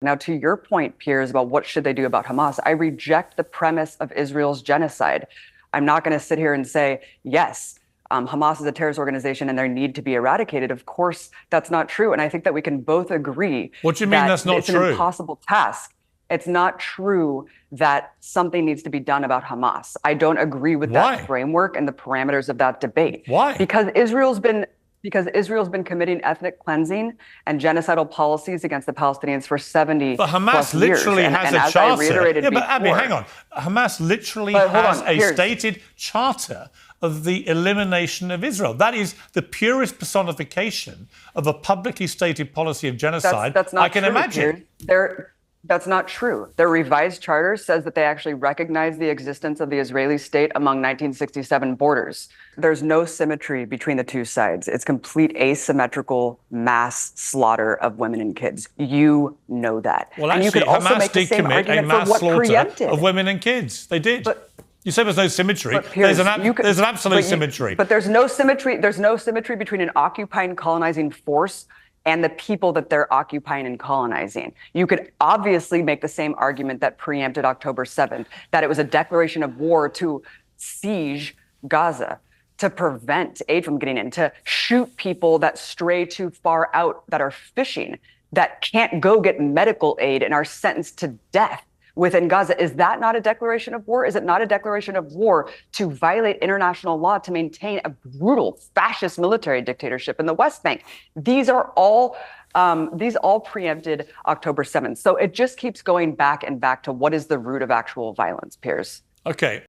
Now, to your point, Piers, about what should they do about Hamas, I reject the premise of Israel's genocide. I'm not going to sit here and say, yes, Hamas is a terrorist organization and they need to be eradicated. Of course, that's not true. And I think that we can both agree What do you mean that's not it's true? an impossible task. It's not true that something needs to be done about Hamas. I don't agree with that framework and the parameters of that debate. Why? Because Israel's been committing ethnic cleansing and genocidal policies against the Palestinians for 70 But Hamas plus literally years. has and a as charter. I reiterated but before, Abby, hang on. Hamas literally has a stated charter of the elimination of Israel. That is the purest personification of a publicly stated policy of genocide that's not I can true, imagine. That's not true. Their revised charter says that they actually recognize the existence of the Israeli state among 1967 borders. There's no symmetry between the two sides. It's complete asymmetrical mass slaughter of women and kids. You know that. Well, and actually, you could also Hamas make the did same commit a argument mass for what slaughter preempted. of women and kids. They did. You said there's no symmetry. Piers, there's an absolute symmetry. But there's no symmetry. There's no symmetry between an occupying, colonizing force and the people that they're occupying and colonizing. You could obviously make the same argument that preempted October 7th, that it was a declaration of war to siege Gaza, to prevent aid from getting in, to shoot people that stray too far out, that are fishing, that can't go get medical aid and are sentenced to death within Gaza. Is that not a declaration of war? Is it not a declaration of war to violate international law, to maintain a brutal fascist military dictatorship in the West Bank? These all preempted October 7th. So it just keeps going back and back to what is the root of actual violence, Piers. Okay.